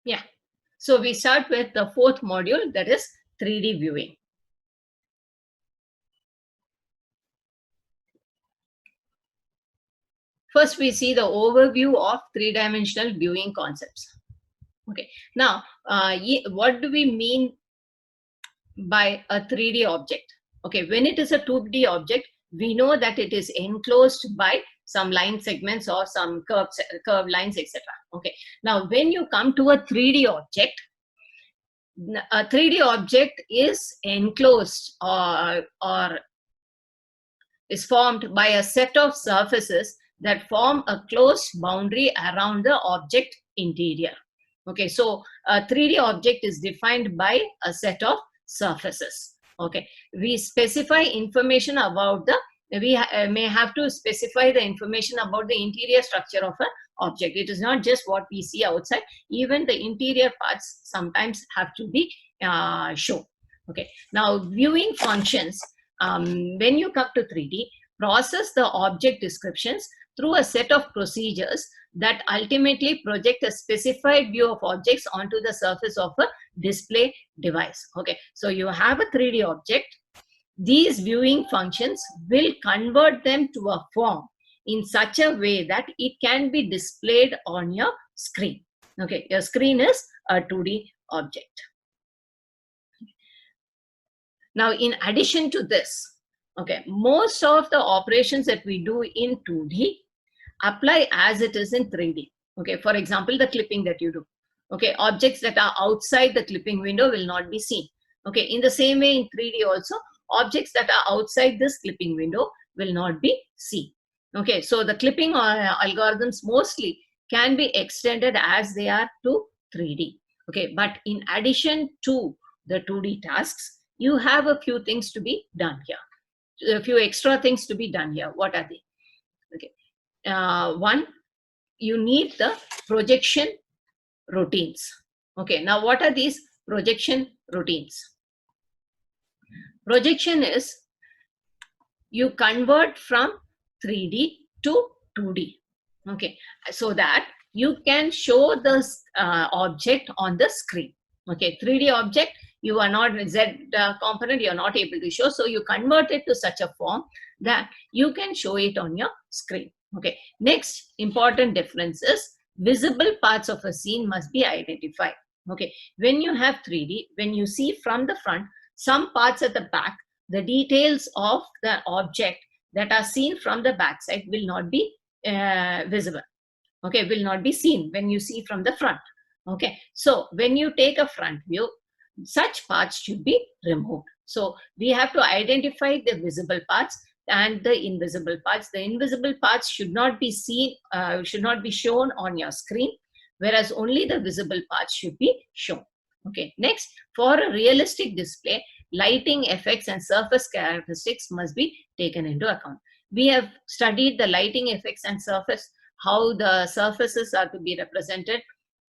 Yeah. So we start with the fourth module, that is 3D viewing. First, we see the overview of three-dimensional viewing concepts. Okay. Now, what do we mean by a 3D object? Okay. When it is a 2D object, we know that it is enclosed by some line segments or some curved lines, etc. Okay. Now, when you come to a 3D object, a 3D object is enclosed or is formed by a set of surfaces that form a closed boundary around the object interior. Okay, so a 3D object is defined by a set of surfaces. Okay, we specify information about the, we may have to specify the information about the interior structure of an object. It is not just what we see outside, even the interior parts sometimes have to be shown. Okay, now viewing functions, when you come to 3D, process the object descriptions through a set of procedures that ultimately project a specified view of objects onto the surface of a display device. Okay, so you have a 3D object. These viewing functions will convert them to a form in such a way that it can be displayed on your screen. Okay, your screen is a 2D object. Now, in addition to this, okay, most of the operations that we do in 2D apply as it is in 3D. Okay, for example, the clipping that you do. Okay, objects that are outside the clipping window will not be seen. Okay, in the same way in 3D also, objects that are outside this clipping window will not be seen. Okay, so the clipping algorithms mostly can be extended as they are to 3D. Okay, but in addition to the 2D tasks, you have a few things to be done here. A few extra things to be done here. What are they? Okay. One, you need the projection routines. Okay, now what are these projection routines? Projection is you convert from 3D to 2D. Okay, so that you can show the object on the screen. Okay, 3D object, you are not Z component, you are not able to show, so you convert it to such a form that you can show it on your screen. Okay, next important difference is visible parts of a scene must be identified. Okay, when you have 3D, when you see from the front, some parts at the back, the details of the object that are seen from the backside will not be visible. Okay, will not be seen when you see from the front. Okay, so when you take a front view, such parts should be removed. So we have to identify the visible parts and the invisible parts. The invisible parts should not be seen, should not be shown on your screen, whereas only the visible parts should be shown. Okay, next, for a realistic display, lighting effects and surface characteristics must be taken into account. We have studied the lighting effects and surface, how the surfaces are to be represented,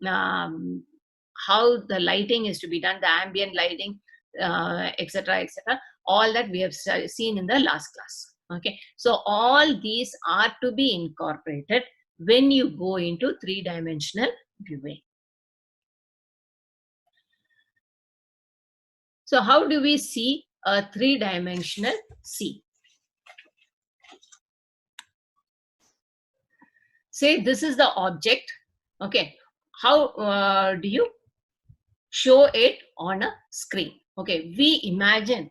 how the lighting is to be done, the ambient lighting, etc., etc. All that we have seen in the last class. Okay, so all these are to be incorporated when you go into three-dimensional viewing. So how do we see a three-dimensional scene? Say this is the object. Okay, how do you show it on a screen? Okay, we imagine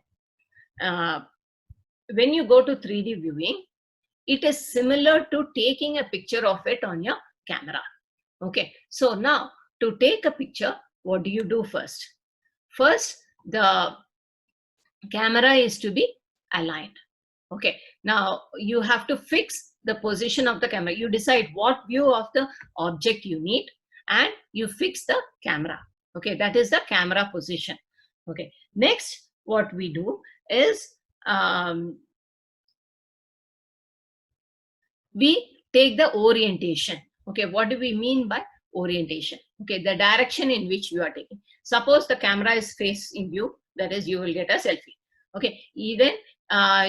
when you go to 3D viewing, it is similar to taking a picture of it on your camera. Okay, so now to take a picture, what do you do first? First, the camera is to be aligned. Okay, now you have to fix the position of the camera. You decide what view of the object you need and you fix the camera. Okay, that is the camera position. Okay, next what we do is we take the orientation. Okay, what do we mean by orientation? Okay, the direction in which you are taking. Suppose the camera is facing you, that is you will get a selfie. Okay, even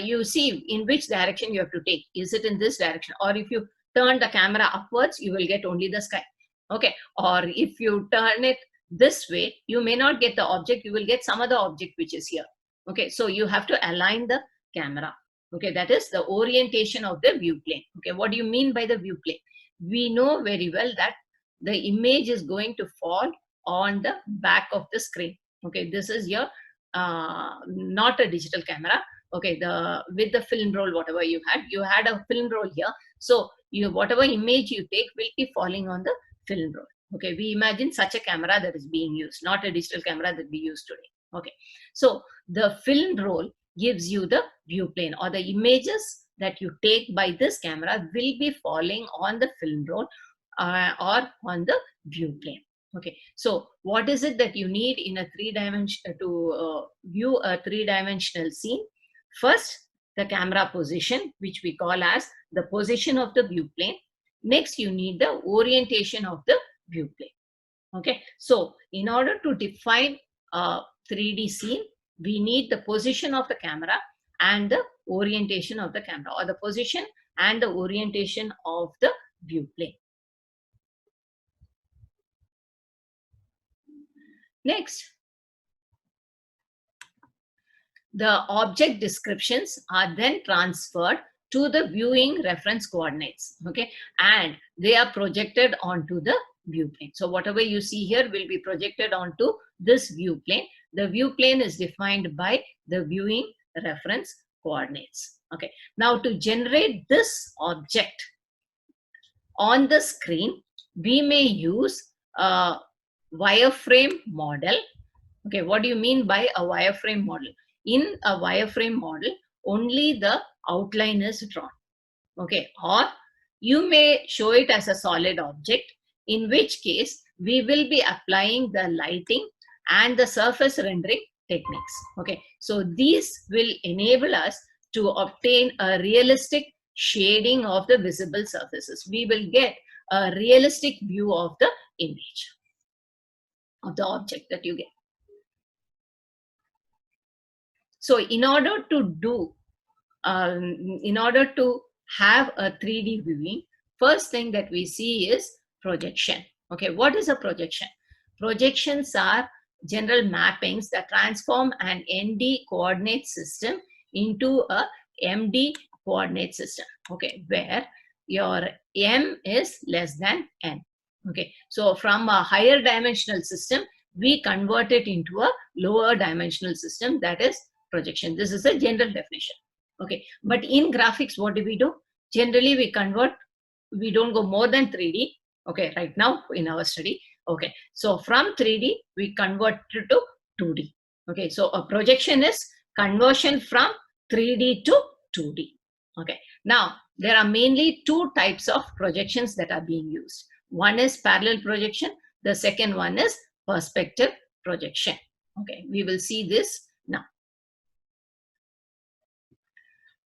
you see in which direction you have to take. Is it in this direction? Or if you turn the camera upwards, you will get only the sky. Okay, or if you turn it this way, you may not get the object, you will get some other object which is here. Okay, so you have to align the camera. Okay, that is the orientation of the view plane. Okay, what do you mean by the view plane? We know very well that the image is going to fall on the back of the screen. Okay, this is your not a digital camera. Okay, the with the film roll, whatever you had a film roll here. So you, whatever image you take will be falling on the film roll. Okay, we imagine such a camera that is being used, not a digital camera that we use today. Okay, so the film roll gives you the view plane, or the images that you take by this camera will be falling on the film roll or on the view plane. Okay, so what is it that you need in a three-dimension to view a three-dimensional scene? First, the camera position, which we call as the position of the view plane. Next, you need the orientation of the view plane. Okay, so in order to define a 3D scene, we need the position of the camera and the orientation of the camera, or the position and the orientation of the view plane. Next, the object descriptions are then transferred to the viewing reference coordinates. Okay, and they are projected onto the view plane. So whatever you see here will be projected onto this view plane. The view plane is defined by the viewing reference coordinates. Okay, now to generate this object on the screen, we may use a wireframe model. Okay, what do you mean by a wireframe model? In a wireframe model, only the outline is drawn. Okay, or you may show it as a solid object, in which case we will be applying the lighting and the surface rendering techniques. Okay, so these will enable us to obtain a realistic shading of the visible surfaces. We will get a realistic view of the image, of the object that you get. So in order to have a 3D viewing, first thing that we see is projection. Okay, what is a projection? Projections are general mappings that transform an ND coordinate system into a MD coordinate system. Okay, where your M is less than N. Okay, so from a higher dimensional system, we convert it into a lower dimensional system, that is projection. This is a general definition. Okay, but in graphics, what do? Generally, we convert, we don't go more than 3D. Okay, right now in our study. Okay, so from 3D, we convert to 2D. Okay, so a projection is conversion from 3D to 2D. Okay, now there are mainly two types of projections that are being used. One is parallel projection, the second one is perspective projection. Okay, we will see this now.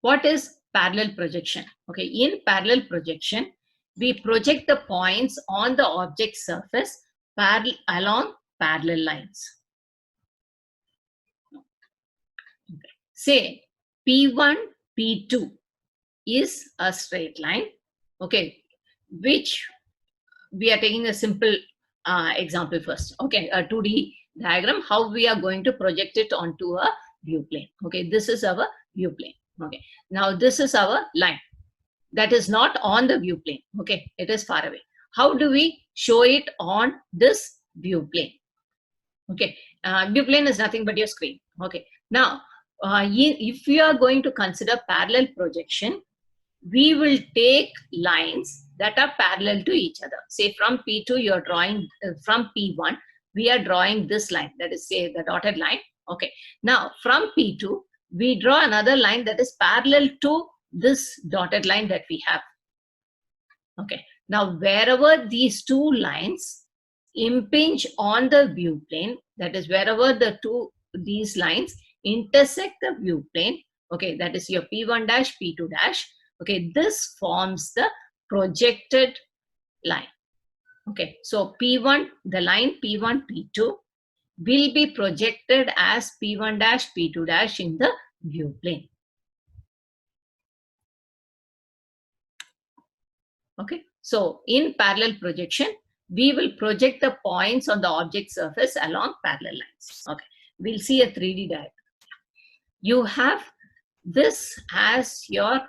What is parallel projection? Okay, in parallel projection, we project the points on the object surface along parallel lines. Okay. Say P1, P2 is a straight line, okay, which we are taking a simple example first. Okay, a 2D diagram, how we are going to project it onto a view plane. Okay, this is our view plane. Okay, now this is our line that is not on the view plane. Okay, it is far away. How do we show it on this view plane? Okay, view plane is nothing but your screen. Okay, now if we are going to consider parallel projection, we will take lines that are parallel to each other. Say from P2, you're drawing from P1, we are drawing this line, that is, say, the dotted line. Okay, now from P2, we draw another line that is parallel to this dotted line that we have. Okay, now wherever these two lines impinge on the view plane, that is, wherever these lines intersect the view plane, okay, that is your P1 dash, P2 dash, okay, this forms the projected line. Okay, so P1, the line P1, P2 will be projected as P1 dash, P2 dash in the view plane. Okay, so in parallel projection, we will project the points on the object surface along parallel lines. Okay, we'll see a 3D diagram. You have this as your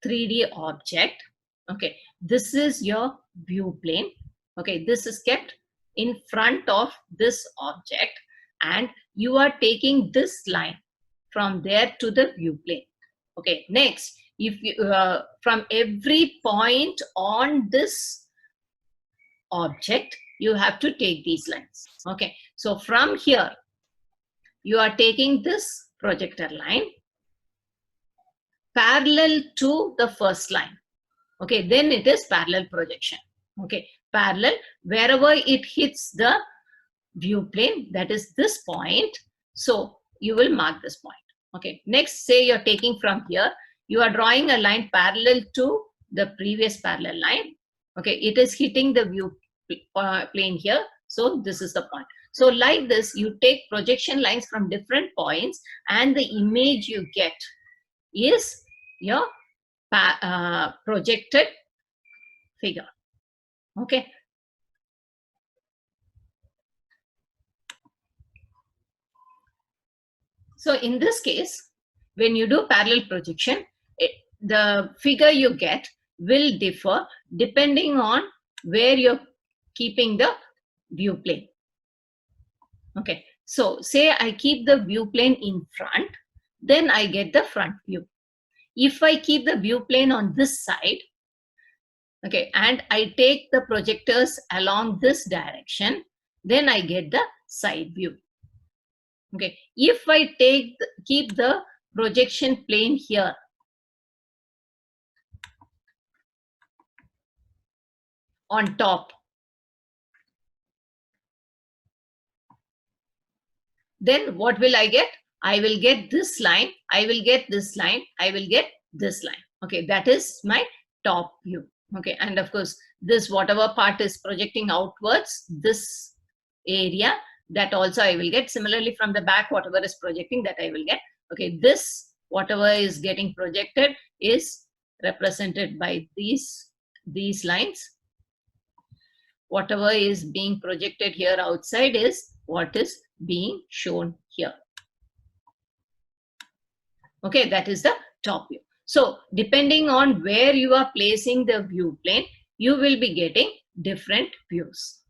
3D object. Okay, this is your view plane. Okay, this is kept in front of this object, and you are taking this line from there to the view plane. Okay, next, if you from every point on this object, you have to take these lines. Okay, so from here you are taking this projector line parallel to the first line. Okay, then it is parallel projection. Okay, parallel, wherever it hits the view plane, that is this point, so you will mark this point. Okay, next, say you're taking from here, you are drawing a line parallel to the previous parallel line. Okay, it is hitting the view plane here, so this is the point. So like this, you take projection lines from different points, and the image you get is your projected figure. Okay. So in this case, when you do parallel projection, the figure you get will differ depending on where you're keeping the view plane. Okay, so say I keep the view plane in front, then I get the front view. If I keep the view plane on this side, okay, and I take the projectors along this direction, then I get the side view. Okay, if I keep the projection plane here, on top, then what will I get? I will get this line, I will get this line, I will get this line. Okay, that is my top view. Okay, and of course, this whatever part is projecting outwards, this area, that also I will get. Similarly, from the back, whatever is projecting, that I will get. Okay, this, whatever is getting projected, is represented by these lines. Whatever is being projected here outside is what is being shown here. Okay, that is the top view. So depending on where you are placing the view plane, you will be getting different views.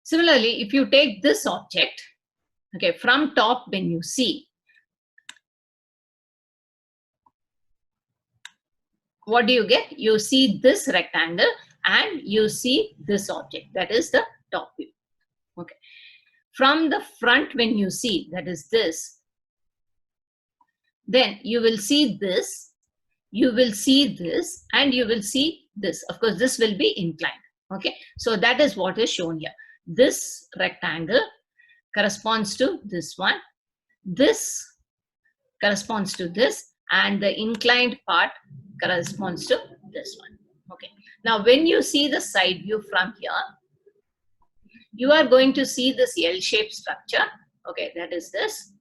Similarly, if you take this object, okay, from top, when you see, what do you get? You see this rectangle and you see this object, that is the top view. Okay, from the front, when you see, that is this, then you will see this, you will see this, and you will see this. Of course, this will be inclined. Okay, so that is what is shown here. This rectangle corresponds to this one, this corresponds to this, and the inclined part corresponds to this one. Okay, now when you see the side view from here, you are going to see this L-shaped structure. Okay, that is this,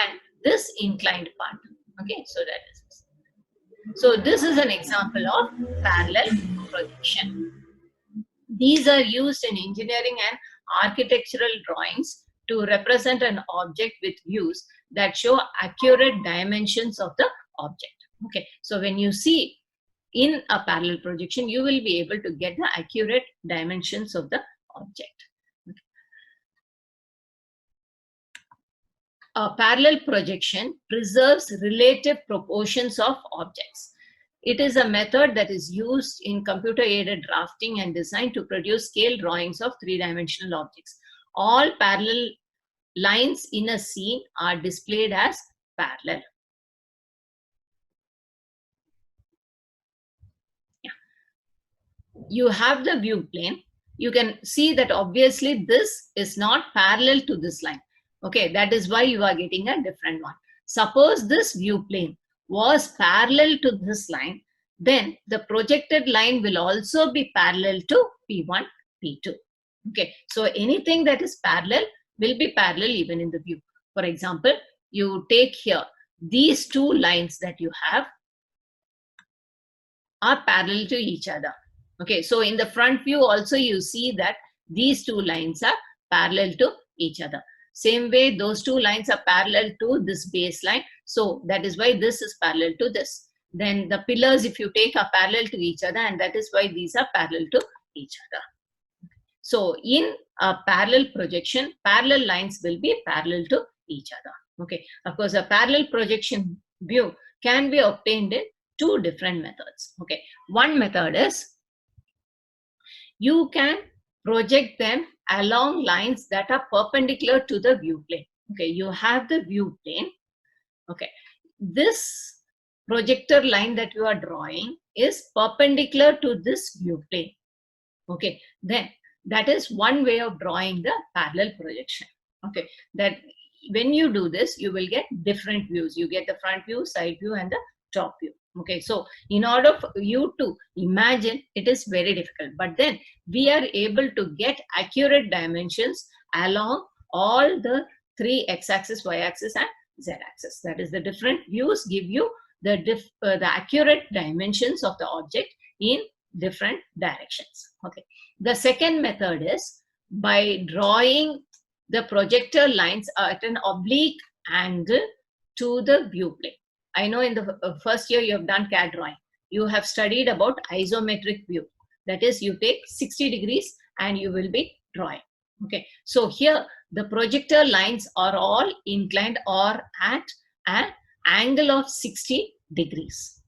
and this inclined part. Okay, so that is this. So this is an example of parallel projection. These are used in engineering and architectural drawings to represent an object with views that show accurate dimensions of the object. Okay, so when you see in a parallel projection, you will be able to get the accurate dimensions of the object. A parallel projection preserves relative proportions of objects. It is a method that is used in computer-aided drafting and design to produce scale drawings of three-dimensional objects. All parallel lines in a scene are displayed as parallel. Yeah. You have the view plane. You can see that obviously this is not parallel to this line. Okay, that is why you are getting a different one. Suppose this view plane was parallel to this line, then the projected line will also be parallel to P1, P2. Okay, so anything that is parallel will be parallel even in the view. For example, you take here these two lines that you have. are parallel to each other. Okay, so in the front view also you see that these two lines are parallel to each other. Same way, those two lines are parallel to this baseline. So that is why this is parallel to this. Then the pillars, if you take, are parallel to each other, and that is why these are parallel to each other. So in a parallel projection, parallel lines will be parallel to each other. Okay, of course, a parallel projection view can be obtained in two different methods. Okay, one method is you can project them along lines that are perpendicular to the view plane. Okay, you have the view plane. Okay, this projector line that you are drawing is perpendicular to this view plane. Okay, then that is one way of drawing the parallel projection. Okay, that when you do this, you will get different views. You get the front view, side view, and the top view. Okay, so in order for you to imagine, it is very difficult, but then we are able to get accurate dimensions along all the three x-axis, y-axis, and z-axis. That is, the different views give you the accurate dimensions of the object in different directions. Okay, the second method is by drawing the projector lines at an oblique angle to the view plane. I know in the first year you have done CAD drawing. You have studied about isometric view. That is, you take 60 degrees and you will be drawing. Okay, so here the projector lines are all inclined or at an angle of 60 degrees.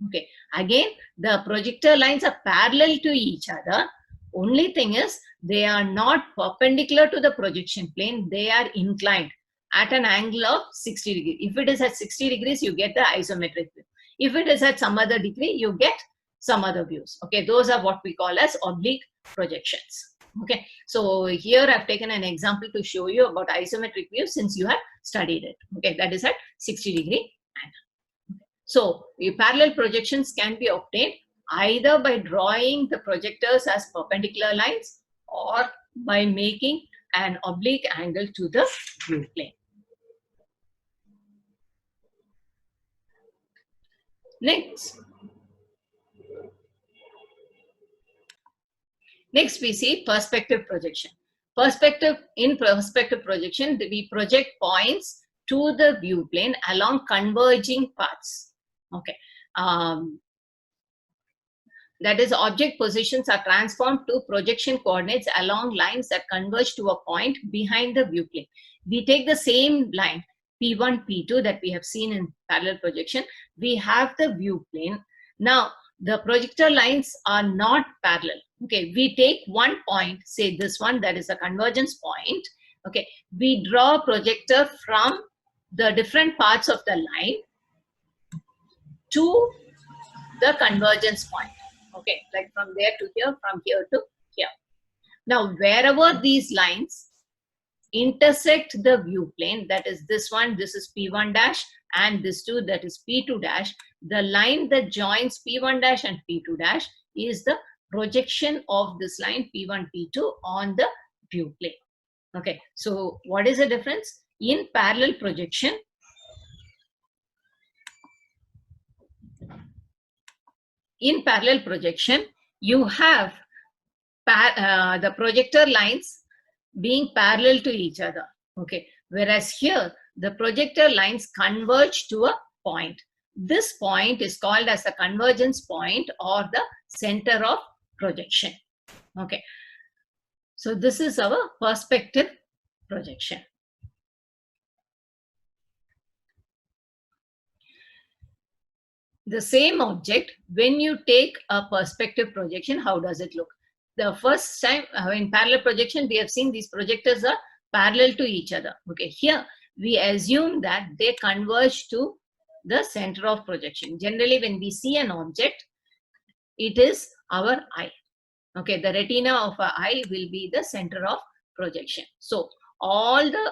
Okay, again, the projector lines are parallel to each other. Only thing is, they are not perpendicular to the projection plane. They are inclined at an angle of 60 degrees. If it is at 60 degrees, you get the isometric view. If it is at some other degree, you get some other views. Okay, those are what we call as oblique projections. Okay, so here I've taken an example to show you about isometric view since you have studied it. Okay, that is at 60 degree angle. So parallel projections can be obtained either by drawing the projectors as perpendicular lines or by making an oblique angle to the view plane. Next we see perspective projection. In perspective projection, we project points to the view plane along converging paths. Okay. That is, object positions are transformed to projection coordinates along lines that converge to a point behind the view plane. We take the same line, P1, P2, that we have seen in parallel projection. We have the view plane. Now, the projector lines are not parallel. Okay, we take one point, say this one, that is a convergence point. Okay, we draw a projector from the different parts of the line to the convergence point. Okay, like from there to here, from here to here. Now, wherever these lines intersect the view plane, that is this one, this is P1 dash, and this two, that is P2 dash, the line that joins P1 dash and P2 dash is the projection of this line P1, P2 on the view plane. Okay, so what is the difference? In parallel projection, you have the projector lines being parallel to each other. Okay, whereas here the projector lines converge to a point. This point is called as the convergence point or the center of projection. Okay, so this is our perspective projection. The same object, when you take a perspective projection, how does it look? The first time in parallel projection, we have seen these projectors are parallel to each other. Okay, here we assume that they converge to the center of projection. Generally, when we see an object, it is our eye. Okay, the retina of our eye will be the center of projection. So all the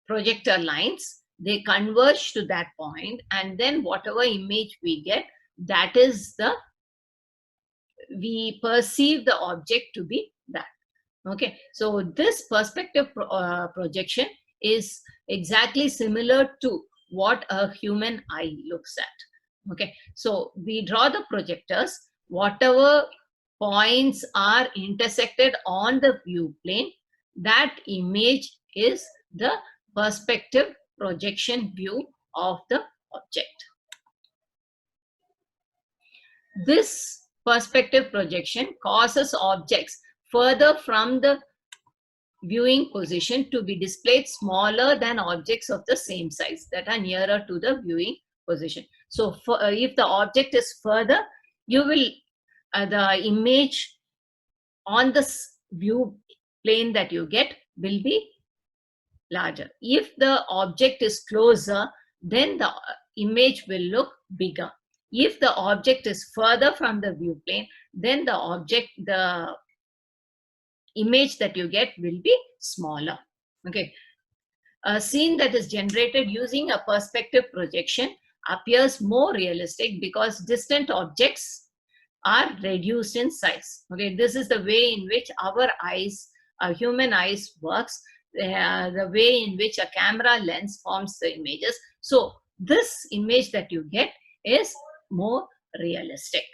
projector lines, they converge to that point, and then whatever image we get, that is we perceive the object to be that. Okay, so this perspective projection is exactly similar to what a human eye looks at. Okay, so we draw the projectors, whatever points are intersected on the view plane, that image is the perspective projection view of the object. This perspective projection causes objects further from the viewing position to be displayed smaller than objects of the same size that are nearer to the viewing position. So if the object is further, you will the image on the view plane that you get will be larger. If the object is closer, then the image will look bigger. If the object is further from the view plane, then the image that you get will be smaller. Okay, a scene that is generated using a perspective projection appears more realistic because distant objects are reduced in size. Okay, this is the way in which our eyes, human eyes works, the way in which a camera lens forms the images. So this image that you get is more realistic.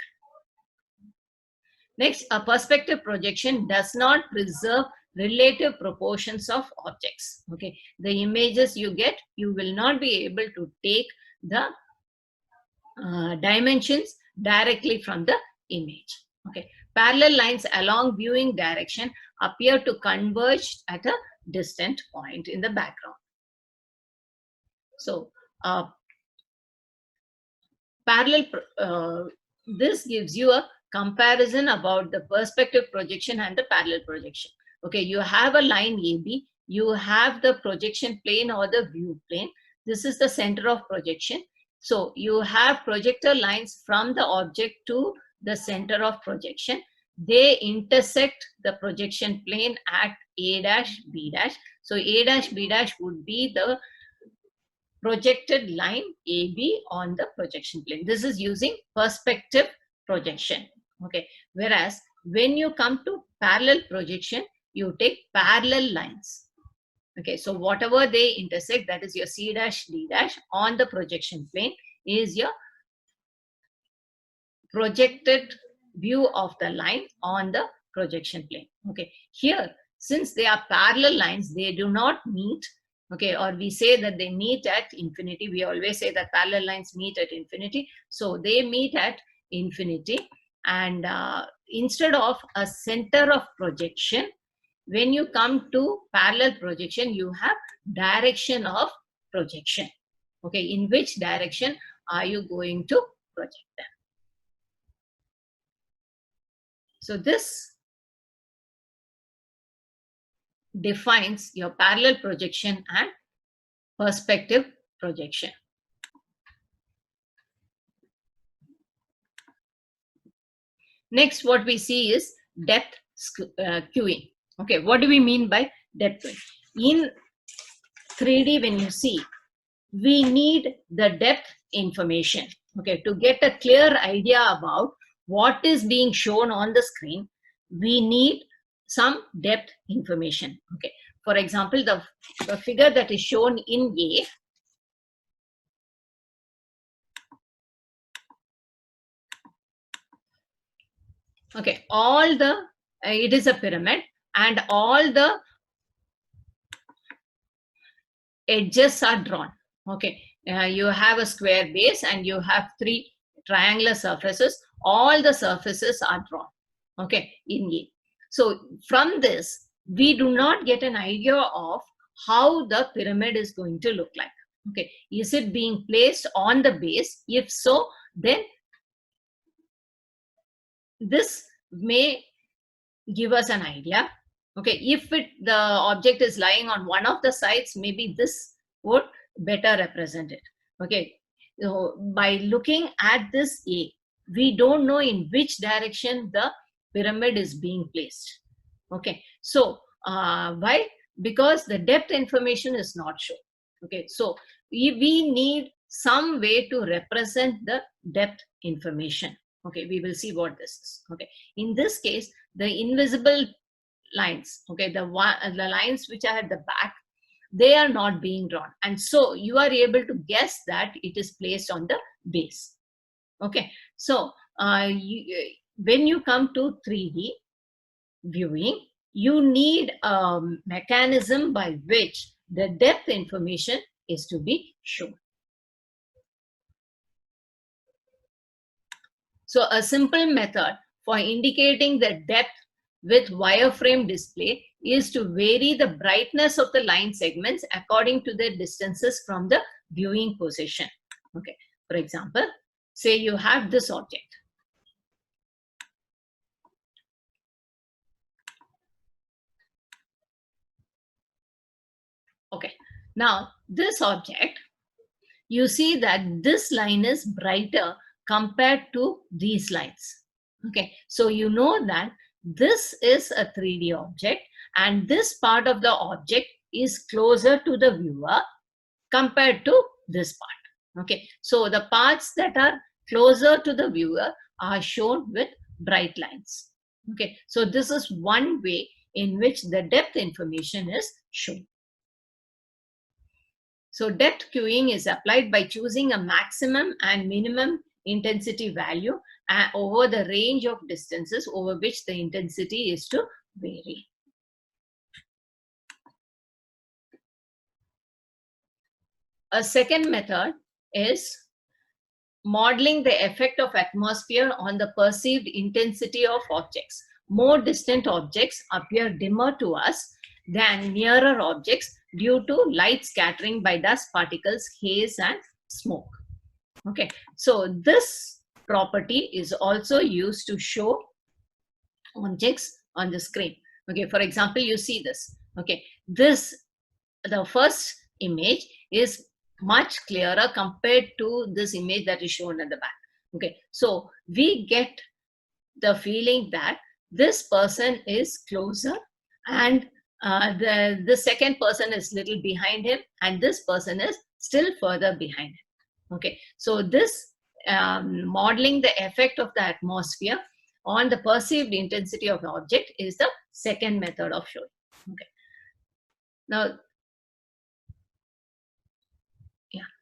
Next, a perspective projection does not preserve relative proportions of objects. Okay, the images you get, you will not be able to take the dimensions directly from the image. Okay, parallel lines along viewing direction appear to converge at a distant point in the background. So this gives you a comparison about the perspective projection and the parallel projection. Okay, you have a line AB, you have the projection plane or the view plane. This is the center of projection. So you have projector lines from the object to the center of projection. They intersect the projection plane at A dash, B dash. So A dash, B dash would be the projected line AB on the projection plane. This is using perspective projection. Okay, whereas when you come to parallel projection, you take parallel lines. Okay, so whatever they intersect, that is your C dash, D dash on the projection plane, is your projected view of the line on the projection plane. Okay, here, since they are parallel lines, they do not meet. Okay, or we say that they meet at infinity. We always say that parallel lines meet at infinity. So they meet at infinity. And instead of a center of projection, when you come to parallel projection, you have direction of projection. Okay, in which direction are you going to project them? So this defines your parallel projection and perspective projection. Next, what we see is depth queuing. Okay, what do we mean by depth queuing? In 3D, when you see, we need the depth information. Okay, to get a clear idea about what is being shown on the screen, we need some depth information. Okay, for example, the figure that is shown in A, okay, all the it is a pyramid and all the edges are drawn. Okay, you have a square base and you have 3 triangular surfaces. All the surfaces are drawn. Okay, in A. So from this, we do not get an idea of how the pyramid is going to look like. Okay, is it being placed on the base? If so, then this may give us an idea. Okay, if the object is lying on one of the sides, maybe this would better represent it. Okay, so by looking at this A, we don't know in which direction the pyramid is being placed. Okay, so why? Because the depth information is not shown. Okay, so we need some way to represent the depth information. Okay, we will see what this is. Okay, in this case, the invisible lines, okay, the lines which are at the back, they are not being drawn, and so you are able to guess that it is placed on the base. Okay, so when you come to 3D viewing, you need a mechanism by which the depth information is to be shown. So a simple method for indicating the depth with wireframe display is to vary the brightness of the line segments according to their distances from the viewing position. Okay, for example, say you have this object. Okay, now this object, you see that this line is brighter compared to these lines. Okay, so you know that this is a 3D object and this part of the object is closer to the viewer compared to this part. Okay, so the parts that are closer to the viewer are shown with bright lines. Okay, so this is one way in which the depth information is shown. So depth cueing is applied by choosing a maximum and minimum intensity value over the range of distances over which the intensity is to vary. A second method is modeling the effect of atmosphere on the perceived intensity of objects. More distant objects appear dimmer to us than nearer objects due to light scattering by dust particles, haze, and smoke. Okay, so this property is also used to show objects on the screen. Okay, for example, you see this. Okay, the first image is much clearer compared to this image that is shown at the back. Okay, so we get the feeling that this person is closer and the second person is little behind him and this person is still further behind him. Okay, so this modeling the effect of the atmosphere on the perceived intensity of the object is the second method of showing. Okay, now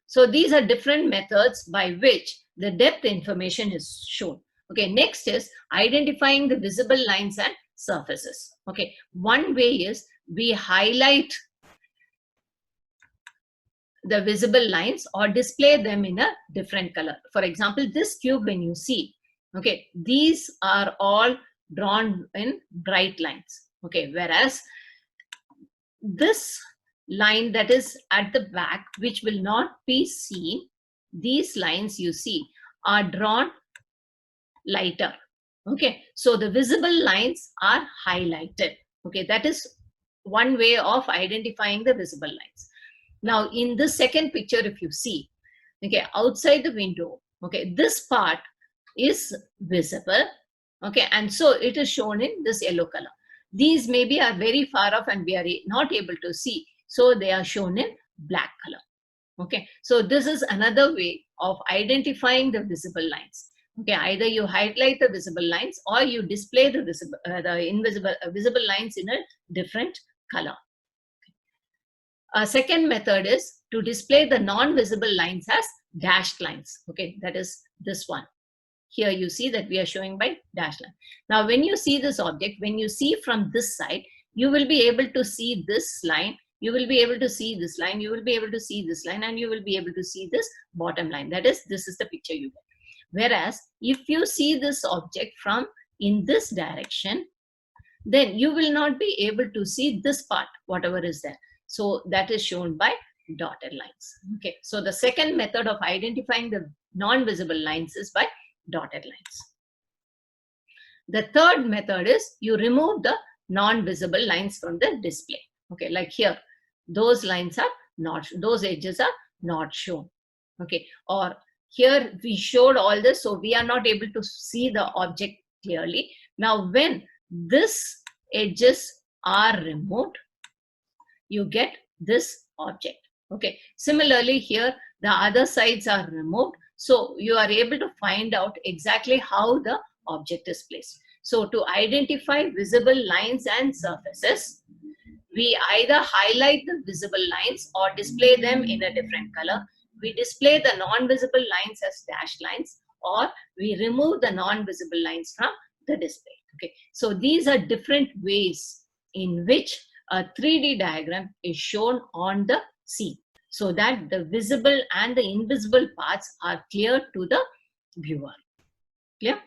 so these are different methods by which the depth information is shown. Okay, next is identifying the visible lines and surfaces. Okay, one way is we highlight the visible lines or display them in a different color. For example, this cube, when you see, okay, these are all drawn in bright lines. Okay, whereas this line that is at the back, which will not be seen, these lines you see are drawn lighter. Okay, so the visible lines are highlighted. Okay, that is one way of identifying the visible lines. Now in the second picture, if you see, okay, outside the window, okay, this part is visible. Okay, and so it is shown in this yellow color. These maybe are very far off and we are not able to see, so they are shown in black color. Okay, so this is another way of identifying the visible lines. Okay, either you highlight the visible lines or you display the visible lines in a different color. A second method is to display the non-visible lines as dashed lines. Okay, that is this one. Here you see that we are showing by dashed line. Now when you see this object, when you see from this side, you will be able to see this line, you will be able to see this line, you will be able to see this line, and you will be able to see this bottom line. That is, this is the picture you get. Whereas if you see this object from in this direction, then you will not be able to see this part, whatever is there. So that is shown by dotted lines. Okay, so the second method of identifying the non-visible lines is by dotted lines. The third method is you remove the non-visible lines from the display. Okay, like here, those lines are not, those edges are not shown. Okay, or here we showed all this, so we are not able to see the object clearly. Now when this edges are removed, you get this object. Okay, similarly here the other sides are removed, so you are able to find out exactly how the object is placed. So to identify visible lines and surfaces, we either highlight the visible lines or display them in a different color. We display the non-visible lines as dashed lines, or we remove the non-visible lines from the display. Okay, so these are different ways in which a 3D diagram is shown on the scene, so that the visible and the invisible parts are clear to the viewer. Clear?